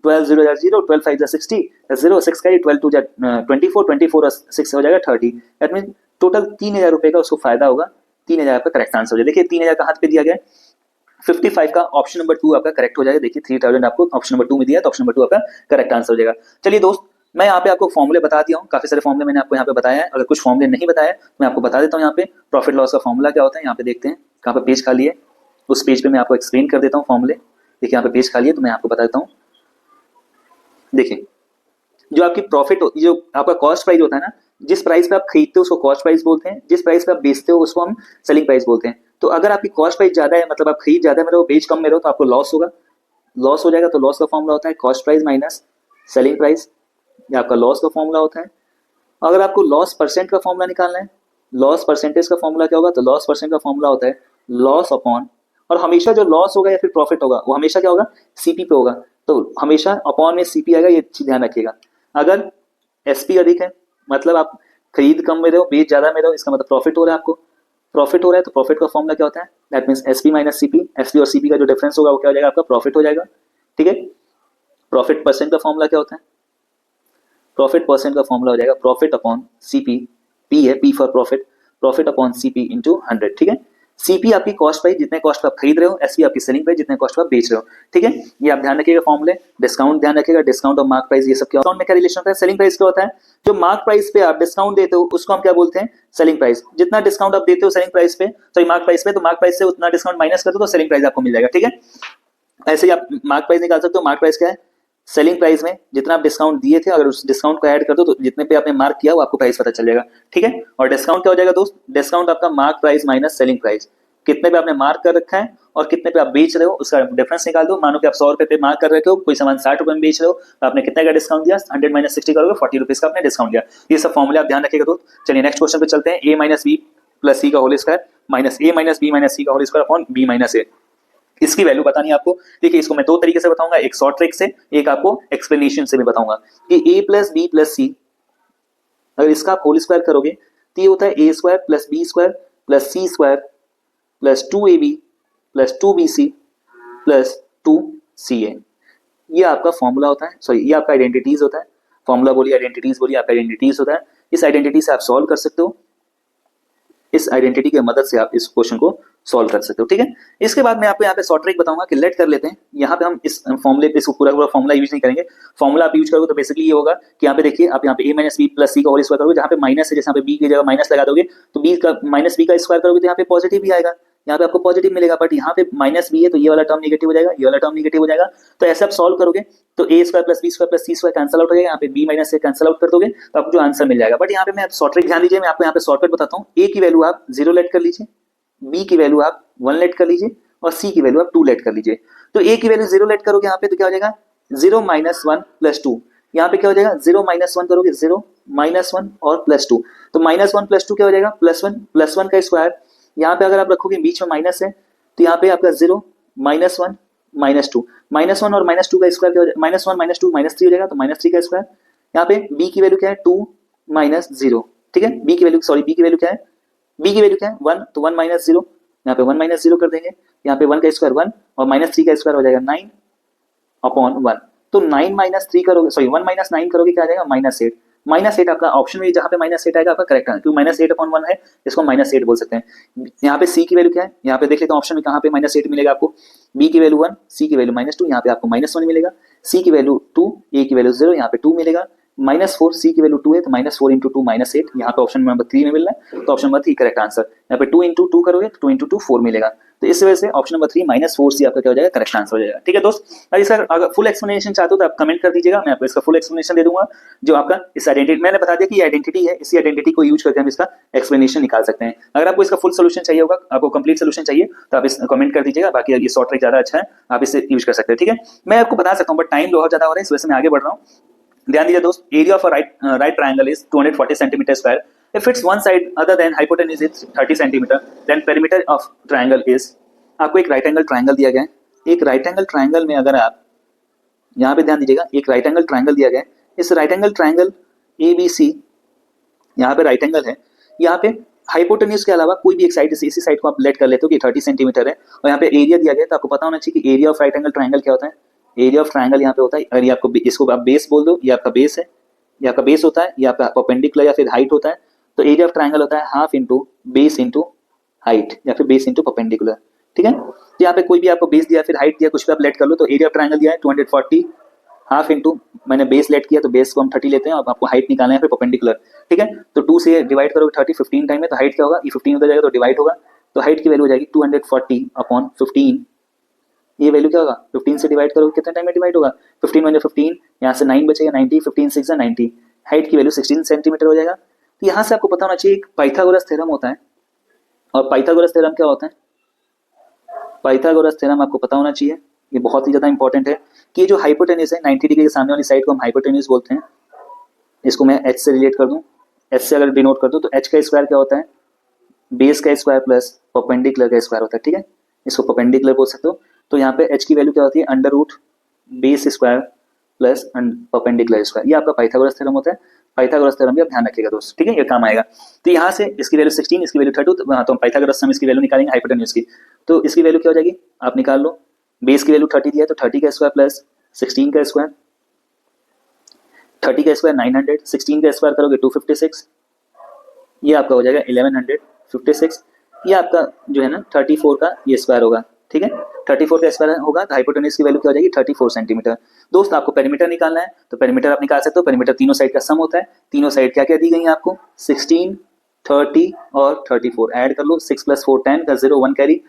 12 0 0, 12 5 60, 0 6 का 12 2 24, 24 और 6 हो जाएगा 30। दैट मीन टोटल 3,000 रुपए का उसको फायदा होगा। 3,000 का करेक्ट आंसर हो जाए। देखिए 3,000 का हाथ पे दिया गया, 55 का ऑप्शन नंबर 2 आपका करेक्ट हो जाएगा। देखिए 3,000 आपको ऑप्शन नंबर 2 में दिया है, तो ऑप्शन नंबर 2 आपका करेक्ट आंसर हो जाएगा। चलिए दोस्त मैं यहाँ पे आपको फॉर्मूले बता दिया हूँ, काफी सारे फॉर्मूले मैंने आपको यहाँ पे बताया है। अगर कुछ फॉर्मूले नहीं बताया मैं आपको बता देता हूँ। यहाँ पे प्रॉफिट लॉस का फॉर्मूला क्या होता है, यहाँ पे देखते हैं कहाँ पे पेज खाली है, उस पेज पे मैं आपको एक्सप्लेन कर देता हूँ फॉर्मूले। देखिए यहाँ पे पेज खाली है तो मैं आपको बता देता हूँ। देखिए जो आपकी प्रॉफिट, जो आपका कॉस्ट प्राइस होता है ना, जिस प्राइस पे आप खरीदते हो उसको कॉस्ट प्राइस बोलते हैं, जिस प्राइस पे आप बेचते हो उसको हम सेलिंग प्राइस बोलते हैं। तो अगर आपकी कॉस्ट प्राइस ज्यादा है, मतलब आप खरीद ज्यादा है, मतलब बेच कम में रहो, तो आपको लॉस होगा, लॉस हो जाएगा। तो लॉस का फॉर्मूला होता है cost price minus selling price, ये आपका लॉस का फॉर्मूला होता है। अगर आपको लॉस परसेंट का फॉर्मूला निकालना है, लॉस परसेंटेज का फॉर्मूला क्या होगा, तो लॉस परसेंट का फॉर्मूला होता है लॉस अपॉन, और हमेशा जो लॉस होगा या फिर प्रॉफिट होगा वो हमेशा क्या होगा, सीपी पे होगा, तो हमेशा अपॉन में सीपी आएगा, ये चीज ध्यान रखिएगा। अगर एसपी अधिक है, मतलब आप खरीद कम में रहे हो, बेच ज्यादा में रहे हो, इसका मतलब प्रॉफिट हो रहा है आपको। प्रॉफिट हो रहा है तो प्रॉफिट का फॉर्मूला क्या होता है, that means SP minus CP. SP और सीपी का जो डिफरेंस होगा वो क्या हो जाएगा, आपका प्रॉफिट हो जाएगा। ठीक है, प्रॉफिट परसेंट का फॉर्मूला क्या होता है, प्रॉफिट परसेंट का फॉर्मूला हो जाएगा प्रॉफिट अपॉन सीपी। पी है, P for profit, profit upon CP into 100। ठीक है, सीपी आपकी कॉस्ट प्राइस, जितने कॉस्ट पर आप खरीद रहे हो, एसपी आपकी सेलिंग प्राइस, जितने कॉस्ट पर आप बेच रहे हो। ठीक है, ये आप ध्यान रखिएगा फॉर्मूले। डिस्काउंट ध्यान रखिएगा, डिस्काउंट और मार्क प्राइस, ये सब क्या डिस्काउंट में क्या रिलेशन होता है, सेलिंग प्राइस क्या होता है, जो मार्क प्राइस पे आप डिस्काउंट देते हो उसको हम क्या बोलते हैं, सेलिंग प्राइस। जितना डिस्काउंट आप देते हो सेलिंग प्राइस पे, सॉरी मार्क प्राइस पे, तो मार्क प्राइस से उतना डिस्काउंट माइनस कर दो तो सेलिंग प्राइस आपको मिल जाएगा। ठीक है, ऐसे ही आप मार्क प्राइस निकाल सकते हो। मार्क प्राइस क्या है, सेलिंग प्राइस में जितना आप डिस्काउंट दिए थे, अगर उस डिस्काउंट को ऐड कर दो तो जितने पे आपने मार्क किया वो आपको प्राइस पता चल जाएगा। ठीक है, और डिस्काउंट क्या हो जाएगा दोस्त, डिस्काउंट आपका mark price minus selling price. कितने पे आपने मार्क कर रखा है और कितने पे आप बेच रहे हो उसका डिफरेंस निकाल दो। मानो कि आप 100 रुपए पे मार्क कर रहे हो, कोई सामान 60 रुपए में बेच रहे हो, तो आपने कितने का डिस्काउंट दिया, 100 माइनस 60 करोगे, 40 रुपीज का आपने डिस्काउंट दिया। ये सब फॉर्मूले आप ध्यान रखिएगा दोस्त। चलिए नेक्स्ट क्वेश्चन पे चलते हैं। A minus B plus C का whole square minus A minus B minus C का whole square upon B minus A. इसकी वैल्यू बतानी है आपको। देखिए इसको मैं दो तरीके से बताऊंगा, एक शॉर्ट ट्रिक से, एक आपको एक्सप्लेनेशन से भी बताऊंगा कि ए प्लस बी प्लस सी, अगर इसका आप होल स्क्वायर करोगे तो ये होता है A square plus B square plus C square plus 2ab plus 2bc plus 2ca। ये आपका फॉर्मूला होता है, सॉरी ये आपका आइडेंटिटीज होता है। फॉर्मूला बोलिए, आइडेंटिटीज बोलिए, आपका आइडेंटिटीज होता है। इस आइडेंटिटी से आप सॉल्व कर सकते हो, इस आइडेंटिटी की मदद से आप इस क्वेश्चन को सॉल्व कर सकते हो। ठीक है, इसके बाद मैं आपको यहाँ पे शॉर्ट ट्रिक बताऊंगा कि लेट कर लेते हैं। यहाँ पे हम इस फॉर्मूले पे इसको पूरा फॉर्मूला यूज नहीं करेंगे। फॉर्मूला आप यूज करोगे तो बेसिकली ये होगा कि यहाँ पे देखिए, आप यहाँ पे ए माइनस बी प्लस सी का होल स्क्वायर करोगे, जहाँ पे माइनस है, जैसे यहाँ पे बी की जगह माइनस लगा दोगे तो बी का माइनस बी का स्क्वायर करोगे तो यहाँ पे पॉजिटिव ही आएगा, यहाँ पे आपको पॉजिटिव मिलेगा। बट यहाँ पे माइनस बी है तो ये वाला टर्म नेगेटिव हो जाएगा, ये वाला टर्म नेगेटिव हो जाएगा। तो ऐसे आप सॉल्व करोगे तो A square plus B square plus C square cancel out हो जाएगा, यहाँ पे बी माइनस से कैंसिल आउट कर दोगे तो आपको जो आंसर मिल जाएगा। बट यहाँ पे मैं शॉर्ट ट्रिक ध्यान दीजिए, मैं आपको यहाँ पे शॉर्टकट बताता हूँ। ए की वैल्यू आप 0 लेट कर लीजिए, बी की वैल्यू आप 1 लेट कर लीजिए और सी की वैल्यू आप 2 लेट कर लीजिए। तो ए की वैल्यू 0 लेट करोगे यहाँ पे तो क्या हो जाएगा, 0 माइनस 1 प्लस 2। यहाँ पे क्या हो जाएगा, 0 माइनस 1 करोगे, 0 माइनस 1 और प्लस 2, तो माइनस 1 प्लस 2 क्या हो जाएगा, प्लस 1 का स्क्वायर। यहाँ पे अगर आप रखोगे बीच में माइनस है तो यहाँ पे आपका 0 माइनस 1 माइनस 2, माइनस 1 और माइनस 2 का स्क्वायर क्या हो जाएगा, माइनस 1 माइनस 2 माइनस 3 हो जाएगा, तो माइनस 3 का स्क्वायर। यहाँ पे बी की वैल्यू क्या है, 2 माइनस 0। ठीक है, बी की वैल्यू, सॉरी बी की वैल्यू क्या है, बी की वैल्यू क्या है 1, तो 1 माइनस 0, यहाँ पे 1 माइनस 0 कर देंगे, यहाँ पे 1 का स्क्वायर 1 और माइनस 3 का स्क्वायर हो जाएगा 9 अपॉन 1। तो 9 माइनस 3 करोगे, सॉरी 1 माइनस 9 करोगे क्या आ जाएगा, माइनस 8। माइनस 8 आपका ऑप्शन में जहाँ पे माइनस 8 आएगा आपका करेक्ट है, क्योंकि माइनस 8 अपॉन 1 है, इसको माइनस 8 बोल सकते हैं। यहाँ पे सी की वैल्यू क्या है, यहाँ पे देख लेते हैं ऑप्शन में कहाँ पे माइनस 8 मिलेगा आपको। बी की वैल्यू 1, सी की वैल्यू माइनस 2, यहाँ पे आपको माइनस 1 मिलेगा। सी की वैल्यू 2, ए की वैल्यू 0, यहाँ पे 2 मिलेगा। माइनस 4, सी की वैल्यू 2 है तो माइनस 4 इंटू 2 माइनस 8, यहाँ पे ऑप्शन नंबर 3 में मिल रहा है, तो ऑप्शन नंबर 3 करेक्ट आंसर। यहाँ पे 2 इंटू 2 करोगे तो 2 इंटू 2 4 मिलेगा, तो इस वजह से ऑप्शन नंबर 3 माइनस 4 सी आपका क्या हो जाएगा, करेक्ट आंसर हो जाएगा। ठीक है दोस्त, अरे सर अगर फुल एक्सप्लेनेशन चाहते हो तो आप कमेंट कर दीजिएगा, मैं आपको इसका फुल एक्सप्लेनेशन दे दूंगा। जो आपका इस आइडेंटिटी, मैंने बता दिया कि ये आइडेंटिटी है, इसी आइडेंटिटी को यूज करके हम इसका एक्सप्लेनेशन निकाल सकते हैं। अगर आपको इसका फुल सोल्यूशन चाहिए होगा, आपको कंप्लीट सोल्यूशन चाहिए तो आप इस कमेंट कर दीजिएगा। बाकी ये शॉर्ट ट्रिक ज्यादा अच्छा है, आप इसे यूज कर सकते हैं। ठीक है, मैं आपको बता सकता हूँ बट टाइम बहुत ज्यादा हो रहा है, इस वजह से मैं आगे बढ़ रहा हूँ। ध्यान दीजिए दोस्त, area of right triangle is 240 centimetre square if its one side other than hypotenuse is 30 centimetre then perimeter of triangle is। आपको एक राइट एंगल ट्रायंगल दिया गया है। एक राइट एंगल ट्रायंगल में अगर आप यहाँ पे ध्यान दीजिएगा, एक राइट एंगल ट्रायंगल दिया गया है। इस राइट एंगल ट्रायंगल ABC, यहाँ पे राइट एंगल है, यहाँ पे हाइपोटेन्यूज के अलावा कोई भी एक साइड, इसी साइड को आप लेट कर लेते हो कि 30 सेंटीमीटर है, और यहाँ पे एरिया दिया गया है, तो आपको पता होना चाहिए कि area of right angle triangle क्या होता है। एरिया ऑफ ट्रायंगल यहाँ पे होता है, अगर ये आपको इसको आप बेस बोल दो, ये आपका बेस है, ये आपका बेस होता है, ये आपका परपेंडिकुलर या फिर हाइट होता है, तो एरिया ऑफ ट्रायंगल होता है half into base into height या फिर बेस इंटू परपेंडिकुलर। ठीक है, तो यहाँ पे कोई भी आपको बेस दिया फिर हाइट दिया, कुछ भी आप लेट कर लो, तो एरिया ऑफ ट्रायंगल दिया है 240, हाफ इंटू मैंने बेस लेट किया तो बेस को हम 30 लेते हैं, और आपको हाइट निकालना है फिर परपेंडिकुलर। ठीक है, तो 2 से डिवाइड करोगे 30 15 टाइम में, तो हाइट क्या होगा, ये 15 उधर जाएगा तो डिवाइड होगा, तो हाइट की वैल्यू हो जाएगी 240 अपॉन 15। ये वैल्यू क्या होगा, 15 से डिवाइड करोगे कितने टाइम में डिवाइड होगा, 15 वन 15, यहाँ से 9 बचेगा 90, 15 6 90, हाइट की वैल्यू 16 सेंटीमीटर हो जाएगा। तो यहाँ से आपको पता होना चाहिए, एक पाइथागोरस थ्योरम होता है, और पाइथागोरस थ्योरम क्या होता है, पाइथागोरस थ्योरम आपको पता होना चाहिए, ये बहुत ही ज्यादा इंपॉर्टेंट है कि ये जो हाइपोटेन्यूज है 90 डिग्री के सामने वाली साइड को हम हाइपोटेन्यूज बोलते हैं। इसको मैं h से रिलेट कर दूं, h से अगर डिनोट कर दूं तो h का स्क्वायर क्या होता है, बेस का स्क्वायर प्लस परपेंडिकुलर का स्क्वायर होता है। ठीक है, इसको परपेंडिकुलर बोल सकते हो। तो यहाँ पे h की वैल्यू क्या होती है, under root base square plus perpendicular square, ये आपका पाइथागोरस थ्योरम होता है। पाइथागोरस थ्योरम भी आप ध्यान रखिएगा दोस्त, ठीक है, ये काम आएगा। तो यहाँ से इसकी वैल्यू 16, इसकी वैल्यू 32, तो हम पाइथागोरस से हम इसकी वैल्यू निकालेंगे हाइपोटेन्यूज की। तो इसकी वैल्यू क्या हो जाएगी, आप निकाल लो। बेस की वैल्यू 30 दिया है, तो 30 का स्क्वायर प्लस 16 का स्क्वायर, 30 का स्क्वायर 900, 16 का स्क्वायर करोगे 256, ये आपका हो जाएगा 1156। ये आपका जो है ना 34 का ये स्क्वायर होगा, ठीक है, 34 का स्क्वायर होगा, तो हाइपोटेन्यूज की वैल्यू क्या हो जाएगी 34 सेंटीमीटर। दोस्त आपको पेरीमीटर निकालना है, तो पेरीमीटर आप निकाल सकते हो। पेरीमीटर तीनों साइड का सम होता है। तीनों साइड क्या क्या दी गई है आपको, 16, 30 और 34 ऐड कर लो, 6 + 4 10 का 0 1 कैरी,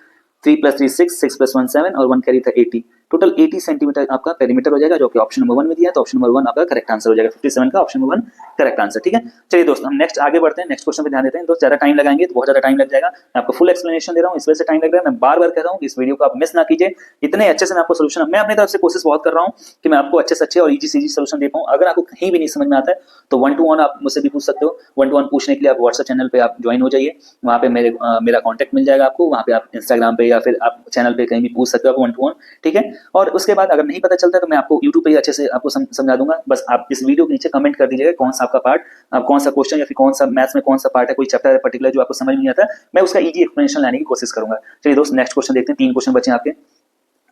3 + 3 6, 6 + 1 7 और 1 कैरी था 80, टोटल 80 सेंटीमीटर आपका पेरीमीटर हो जाएगा, जो कि ऑप्शन नंबर 1 में दिया है। तो ऑप्शन नंबर 1 आपका करेक्ट आंसर हो जाएगा, 57 का ऑप्शन नंबर 1 करेक्ट आंसर, ठीक है। चलिए दोस्त हम नेक्स्ट आगे बढ़ते हैं, नेक्स्ट क्वेश्चन पे ध्यान देते हैं। दोस्त ज्यादा टाइम लगाएंगे तो बहुत ज्यादा टाइम लग जाएगा, मैं आपको फुल एक्सप्लेनेशन दे रहा हूँ, इस वजह से टाइम लग रहा है। मैं बार बार कह रहा हूँ कि इस वीडियो को आप मिस ना कीजिए, इतने अच्छे से मैं आपको सोल्यूशन, मैं अपनी तरफ से कोशिश बहुत कर रहा हूँ कि मैं आपको अच्छे से अच्छे और इजी से इजी सोल्यूशन दे पाऊँ। अगर आपको कहीं भी नहीं समझ में आता है तो 1-to-1 आप मुझसे भी पूछ सकते हो। 1-to-1 पूछने के लिए आप व्हाट्सएप चैनल पे आप ज्वाइन हो जाइए, वहाँ पे मेरा कॉन्टैक्ट मिल जाएगा आपको, वहाँ पे आप इंस्टाग्राम पे या फिर आप चैनल पे कहीं भी पूछ सकते हो आप 1-to-1, ठीक है। और उसके बाद अगर नहीं पता चलता है तो मैं आपको यूट्यूब पे अच्छे से आपको समझा दूंगा। बस आप इस वीडियो के नीचे कमेंट कर दीजिएगा कौन सा आपका पार्ट, आप कौन सा क्वेश्चन या फिर कौन सा मैथ्स में कौन सा पार्ट है, कोई चैप्टर है पर्टिकुलर जो आपको समझ में नहीं आता, मैं उसका इजी एक्सप्लेनेशन लाने की कोशिश करूंगा। चलिए दोस्त नेक्स्ट क्वेश्चन देखते हैं, 3 क्वेश्चन बचे आपके।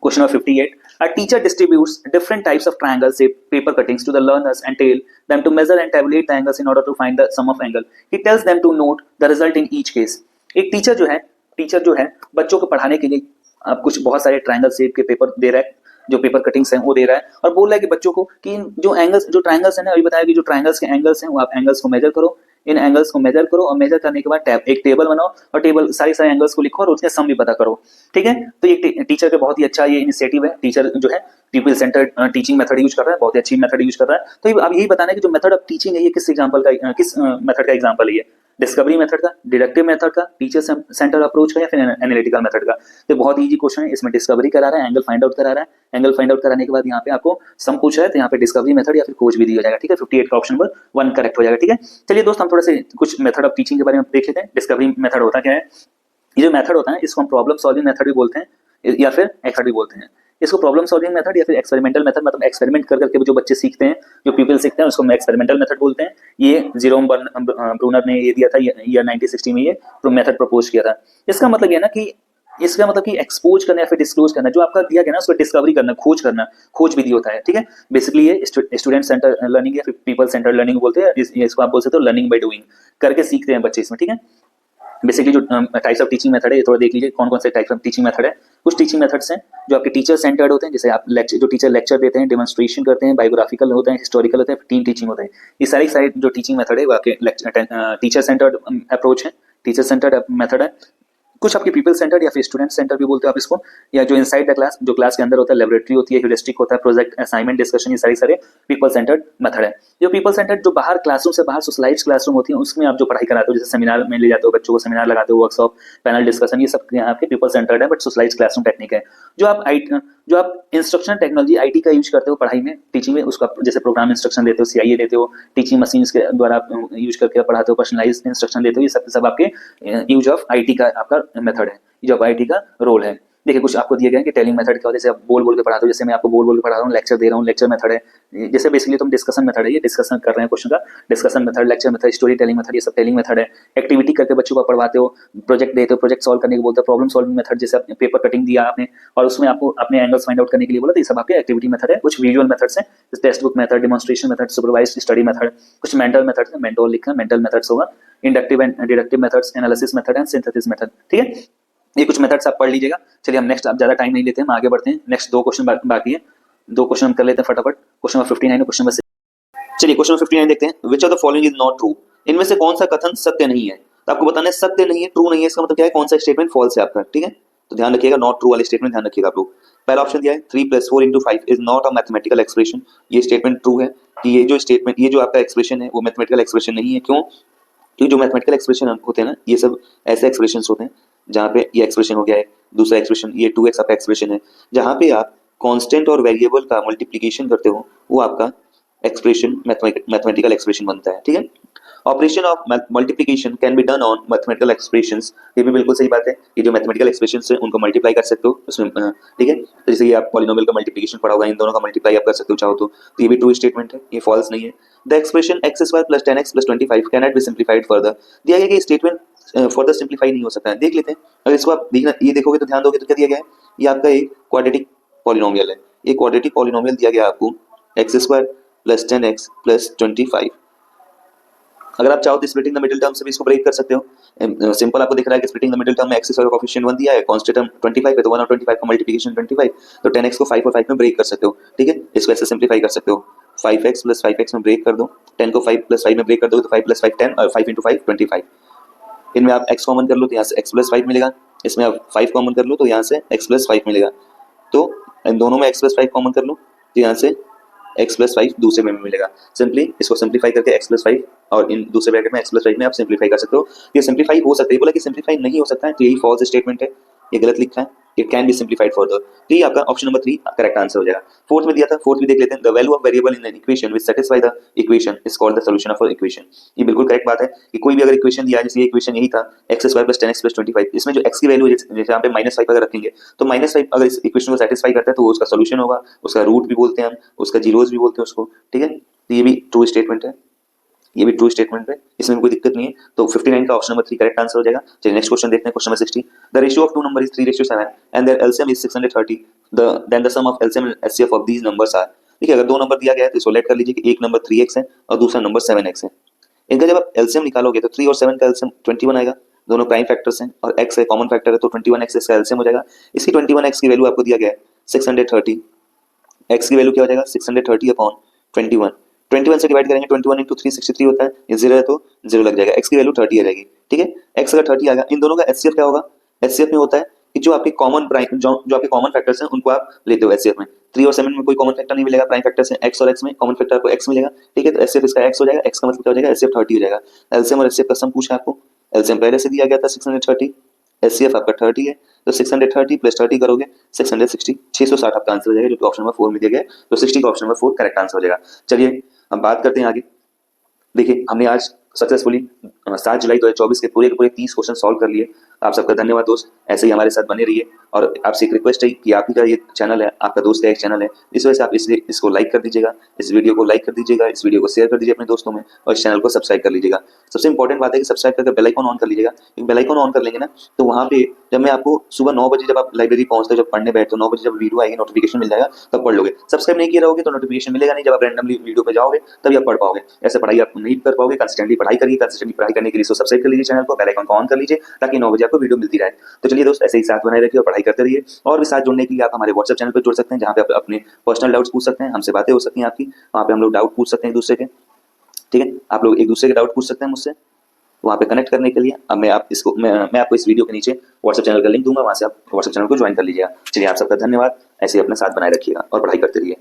Question number 58. A teacher distributes different types of triangles, say paper cuttings, to the learners and tell them to measure and tabulate the angles in order to find the sum of angle. He tells them to note the result in each case. एक teacher जो है बच्चों को पढ़ाने के लिए आप कुछ बहुत सारे ट्रायंगल शेप के पेपर दे रहा है, जो पेपर कटिंग्स हैं वो दे रहा है, और बोल रहा है कि बच्चों को कि जो एंगल्स, जो ट्रायंगल्स हैं ना, अभी बताया कि जो ट्रायंगल्स के एंगल्स हैं वो आप एंगल्स को मेजर करो, इन एंगल्स को मेजर करो, और मेजर करने के बाद एक टेबल बनाओ और टेबल सारे एंगल्स को लिखो और उसके सम भी पता करो, ठीक है। तो ये टीचर का बहुत ही अच्छा ये इनिशिएटिव है। टीचर जो है people centred teaching method use कर रहा है, बहुत ही अच्छी मेथड यूज कर रहा है। तो अब यही बताना है कि जो मेथड ऑफ टीचिंग है ये किस एग्जांपल का, किस मेथड का एग्जांपल है, ये डिस्कवरी मेथड का, डिडक्टिव मेथड का, टीचर सेंटर अप्रोच का, या फिर एनालिटिकल मेथड का। तो बहुत इजी क्वेश्चन है, इसमें डिस्कवरी करा रहा है, एंगल फाइंड आउट करा रहा है, एंगल फाइंड आउट कराने के बाद यहाँ पे आपको सम पूछ रहा है, तो यहाँ पे डिस्कवरी मेथड या फिर खोज विधि हो जाएगा, ठीक है। 58 का ऑप्शन नंबर 1 करेक्ट हो जाएगा, ठीक है। चलिए दोस्त हम थोड़ा से कुछ मेथड ऑफ टीचिंग के बारे में देख लेते हैं। डिस्कवरी मेथड होता क्या है, ये जो मेथड होता है इसको हम प्रॉब्लम सॉल्विंग मेथड भी बोलते हैं या फिर एक्सपर्ट भी बोलते हैं। इसको प्रॉब्लम सॉल्विंग मेथड या फिर एक्सपेरिमेंटल मेथड, मतलब एक्सपेरिमेंट कर करके जो बच्चे सीखते हैं, जो पीपल सीखते हैं, उसको हम एक्सपेरिमेंटल मेथड बोलते हैं। ये जेरोम ब्रूनर ने ये दिया था, ईयर 1960 में ये मेथड प्रपोज किया था। इसका मतलब ये है ना कि एक्सपोज करना या फिर डिस्क्लोज करना, जो आपका दिया गया ना उसको डिस्कवरी करना, खोज विधि होता है, ठीक है। बेसिकली ये स्टूडेंट सेंटर लर्निंग या फिर पीपल सेंटर लर्निंग बोलते हैं, इसको आप बोल सकते हो लर्निंग बाय डूइंग, करके सीखते हैं बच्चे इसमें, ठीक है। बेसिकली जो टाइप्स ऑफ टीचिंग मेथड है ये थोड़ा देख लीजिए, कौन कौन से टाइप्स ऑफ टीचिंग मेथड है। कुछ टीचिंग मेथड्स हैं जो आपके टीचर सेंटर्ड होते हैं, जैसे आप जो टीचर लेक्चर देते हैं, डेमोन्स्ट्रेशन करते हैं, बायोग्राफिकल होते हैं, हिस्टोरिकल होते हैं, टीम टीचिंग होते हैं। ये सारी जो टीचिंग मेथड है वो आपके टीचर सेंटर्ड अप्रोच है, टीचर सेंटर्ड मेथड है। कुछ आपके पीपल सेंटर या फिर स्टूडेंट सेंटर भी बोलते हो आप इसको, या जो इनसाइड द क्लास, जो क्लास के अंदर होता है, लेबोरेटरी होती है, ह्यूरिस्टिक होता है, प्रोजेक्ट, असाइनमेंट, डिस्कशन, ये सारे पीपल सेंटर्ड मेथड है। जो पीपल सेंटर जो बाहर क्लासरूम से बाहर सोशलाइज्ड क्लासरूम होती है, उसमें आप जो पढ़ाई कराते हो, जैसे सेमिनार में ले जाते हो बच्चों को, सेमिनार लगाते हो, वर्कशॉप, पैनल डिस्कशन, ये सब यहाँ आपके पीपल सेंटर्ड है, बट सोशलाइज्ड क्लासरूम टेक्निक है। जो आप इंस्ट्रक्शन टेक्नोलॉजी आईटी का यूज करते हो पढ़ाई में, टीचिंग में, उसका जैसे प्रोग्राम इंस्ट्रक्शन देते हो, सीआईए देते हो, टीचिंग मशीन्स के द्वारा आप यूज करके पढ़ाते हो, पर्सनलाइज्ड इंस्ट्रक्शन देते हो, ये सब आपके यूज ऑफ आईटी का आपका मेथड है, जो आईटी का रोल है। देखिए कुछ आपको दिए गए हैं कि टेलिंग मेथड क्या होता है, जैसे आप बोल के पढ़ाते हो, जैसे मैं आपको बोल के पढ़ा रहा हूँ, लेक्चर दे रहा हूँ, लेक्चर मेथड है। जैसे बेसिकली तुम डिस्कशन मेथड है, ये डिस्कशन कर रहे हैं क्वेश्चन का, discussion method, lecture method, story telling method, ये सब टेलिंग मेथड है। एक्टिविटी करके बच्चों को पढ़वाते हो, प्रोजेक्ट देते हो, प्रोजेक्ट सॉल्व करने को बोलते हो, प्रॉब्लम सॉल्विंग मेथड, जैसे आपने पेपर कटिंग दिया आपने और उसमें आपको अपने एंगल्स फाइंड आउट करने के लिए बोला, तो ये सब आपके एक्टिविटी मेथड है। कुछ विजुअल मेथड्स हैं, text book method, demonstration method, supervised study method, कुछ मेंटल मेथड्स हैं, मेंटोर लिखा, मेंटल मेथड्स होगा, inductive and deductive methods, analysis method and synthesis method, ठीक है। ये कुछ मेथड्स आप पढ़ लीजिएगा। चलिए हम नेक्स्ट, आप ज्यादा टाइम नहीं लेते हैं, हम आगे बढ़ते हैं। नेक्स्ट 2 क्वेश्चन बाकी है, 2 क्वेश्चन हम कर लेते हैं फटाफट। क्वेश्चन नंबर 59 और क्वेश्चन नंबर, चलिए क्वेश्चन नंबर 59 देखते हैं। Which of the following is not true, इनमें से कौन सा कथन सत्य नहीं है। तो आपको बताना है सत्य नहीं है, ट्रू नहीं है, इसका मतलब क्या है, कौन सा स्टेटमेंट फॉल्स है आपका, ठीक है। तो ध्यान रखिएगा, नॉट ट्रू वाले स्टेटमेंट ध्यान रखिएगा आप लोग। पहला ऑप्शन दिया है 3 + 4 × 5 is not a mathematical expression, ये स्टेटमेंट ट्रू है कि ये जो आपका एक्सप्रेशन है वो मैथमेटिकल एक्सप्रेशन नहीं है। क्यों? क्योंकि जो मैथमेटिकल एक्सप्रेशन होते हैं ना, ये सब ऐसे एक्सप्रेशंस होते हैं जहाँ पे ये एक्सप्रेशन हो गया है, दूसरा एक्सप्रेशन ये 2x आपका एक्सप्रेशन है, जहाँ पे आप कांस्टेंट और वेरिएबल का मल्टीप्लिकेशन करते हो, वो आपका एक्सप्रेशन मैथमेटिकल एक्सप्रेशन बनता है, ठीक है। Operation of multiplication can be done on mathematical expressions, ये भी बिल्कुल सही बात है कि जो मैथमेटिकल एक्सप्रेशंस है उनको मल्टीप्लाई कर सकते हो उसमें, ठीक है। तो जैसे ये आप पॉलिनोमियल का मल्टीप्लिकेशन पढ़ा होगा, इन दोनों का मल्टीप्लाई आप कर सकते हो चाहो तो ये भी ट्रू स्टेटमेंट है, ये फॉल्स नहीं है। The expression x square plus 10x plus 25 can not be simplified further, दिया गया कि स्टेटमेंट फर्दर सिंप्लीफाई नहीं हो सकता है। देख लेते हैं, अगर इसको आप देखना ये देखोगे तो ध्यान दोगे तो क्या दिया गया है, ये आपका एक क्वाड्रेटिक पॉलिनोमियल है, एक क्वाड्रेटिक पॉलिनोमियल दिया गया आपको x square plus 10x plus 25। अगर आप चाहो तो स्प्लिटिंग द मिडिल टर्म से भी इसको ब्रेक कर सकते हो। सिंपल आपको दिख रहा है कि स्प्लिटिंग द मिडिल टर्म में एक्स स्क्वायर का कोएफिशिएंट 1 दिया है, कांस्टेंट टर्म 25 है, तो 1 और 25 का मल्टीप्लिकेशन 25, तो 10x को 5 और 5 में ब्रेक कर सकते हो, ठीक है। इसको ऐसे सिंपलीफाई कर सकते हो, 5x प्लस 5x में ब्रेक कर दो, 10 को 5 प्लस 5 में ब्रेक कर दो तो 5 प्लस 5 10 और 5 इंटू 5 25। इनमें आप x कॉमन कर लो तो यहाँ से x प्लस 5 मिलेगा, इसमें आप 5 कॉमन कर लो तो यहाँ से x प्लस 5 मिलेगा, तो इन दोनों में x प्लस 5 कॉमन कर लो तो यहाँ से x प्लस 5 दूसरे में मिलेगा। सिंपली इसको सिंप्लीफाई करके x प्लस 5 और इन दूसरे ब्रैकेट में x प्लस 5 में आप सिंप्लीफाई कर सकते हो। ये सिंप्लीफाई हो सकता है, बोला कि सिंप्लीफाई नहीं हो सकता है तो यही फॉल्स स्टेटमेंट है, ये गलत लिखा है, it can be simplified further, तो ये आपका ऑप्शन नंबर 3 करेक्ट आंसर हो जाएगा। फोर्थ में दिया था, फोर्थ भी देख लेते हैं, the value of variable in an equation which satisfy the equation is called the solution of equation. ये बिल्कुल करेक्ट बात है कि कोई भी अगर इक्वेशन दिया है, जैसे ये इक्वेशन यही था x square plus 10x plus 25, इसमें जो x की वैल्यू जैसे यहाँ पे -5 अगर रखेंगे तो -5 अगर इस इक्वेशन को सैटिस्फाई करता है तो वो उसका सॉल्यूशन होगा, उसका रूट भी बोलते हैं हम, उसका जीरोस भी बोलते हैं उसको, ठीक है। तो ये भी ट्रू स्टेटमेंट है, ये भी ट्रू स्टेटमेंट है, इसमें कोई दिक्कत नहीं है, तो 59 का ऑप्शन नंबर 3 करेक्ट आंसर हो जाएगा। चलिए नेक्स्ट क्वेश्चन देखते हैं, question number 60, the ratio of two number is 3:7 and their LCM is 630, then the sum of LCM and HCF of these numbers are. देखिए अगर दो नंबर दिया गया है तो इसको लेट कर लीजिए कि एक नंबर 3x है और दूसरा नंबर 7x है। इनका जब आप एलसीएम निकालोगे तो 3 और 7 का एलसीएम 21 आएगा, दोनों प्राइम फैक्टर्स हैं और x है कॉमन फैक्टर है, तो 21x इसका एलसीएम हो जाएगा। इसकी 21x की वैल्यू आपको दिया गया है 630, x की वैल्यू क्या हो जाएगा 630 अपॉन 21, 21 से डिवाइड करेंगे 21 इंटू 3 63 होता है, ये 0 है तो 0 लग जाएगा, x की वैल्यू 30 आ जाएगी, ठीक है। x अगर 30 आ गया, इन दोनों का एचसीएफ क्या होगा, एचसीएफ में होता है कि जो आपके कॉमन प्राइम जो आपके कॉमन फैक्टर्स हैं उनको आप लेते हो एचसीएफ में। 3 और 7 में कोई कॉमन फैक्टर नहीं मिलेगा, प्राइम फैक्टर्स हैं x और x में, कॉमन फैक्टर को x मिलेगा, ठीक है। तो एचसीएफ इसका x हो जाएगा, x का मतलब क्या हो जाएगा, एचसीएफ 30 हो जाएगा। एलसीएम और एचसीएफ का सम पूछा आपको, एलसीएम पहले से दिया गया था 630, एचसीएफ आपका 30 है, तो 630 प्लस 30 करोगे 660, 660 आपका आंसर हो जाएगा, जो कि ऑप्शन नंबर 4 में दिया गया है, तो 60 का ऑप्शन नंबर 4 करेक्ट आंसर हो जाएगा। चलिए हम बात करते हैं आगे। देखिए हमने आज सक्सेसफुली 7 जुलाई 2024 के पूरे 30 क्वेश्चन सॉल्व कर लिए। आप सबका धन्यवाद दोस्त, ऐसे ही हमारे साथ बने रहिए, और आपसे एक रिक्वेस्ट है कि आप ही का ये चैनल है, आपका दोस्त का एक चैनल है, इस वजह से आप इसको लाइक कर दीजिएगा, इस वीडियो को लाइक कर दीजिएगा, इस वीडियो को शेयर कर दीजिए अपने दोस्तों में, और इस चैनल को सब्सक्राइब कर लीजिएगा। सबसे इंपॉर्टेंट बात है कि सब्सक्राइब करके बेल आइकन ऑन कर लीजिएगा, बेल आइकन ऑन कर लेंगे ना तो वहाँ पे जब मैं आपको सुबह 9 बजे जब आप लाइब्रेरी पहुंचते हो, जब पढ़ने बैठते हो 9 बजे जब वीडियो आएगी नोटिफिकेशन मिल जाएगा, तब पढ़ लोगे। सब्सक्राइब नहीं किए रहोगे तो नोटिफिकेशन मिलेगा नहीं, जब आप रैंडमली वीडियो पे जाओगे तभी आप पढ़ पाओगे, ऐसे पढ़ाई आप नहीं कर पाओगे। कंसिस्टेंटली पढ़ाई करिए, कंसिस्टेंटली पढ़ाई करने के लिए सब्सक्राइब कर लीजिए चैनल को, बेल आइकन को ऑन कर लीजिए ताकि 9 बजे आपको वीडियो मिलती रहे। तो चलिए दोस्त ऐसे ही साथ बनाए रखिए और पढ़ाई करते रहिए, और भी साथ जुड़ने के लिए आप हमारे व्हाट्सएप चैनल पर जुड़ सकते हैं, जहाँ पे आप अपने पर्सनल डाउट्स पूछ सकते हैं, हमसे बातें हो सकती हैं आपकी, वहाँ पे हम लोग डाउट पूछ सकते हैं एक दूसरे के, ठीक है। आप लोग एक दूसरे के डाउट पूछ सकते हैं मुझसे, वहाँ पे कनेक्ट करने के लिए अब मैं आपको इस वीडियो के नीचे व्हाट्सएप चैनल का लिंक दूंगा, वहाँ से आप व्हाट्सएप चैनल को ज्वाइन कर लीजिएगा। चलिए आप सबका धन्यवाद, ऐसे ही अपना साथ बनाए रखिएगा और पढ़ाई करते रहिए।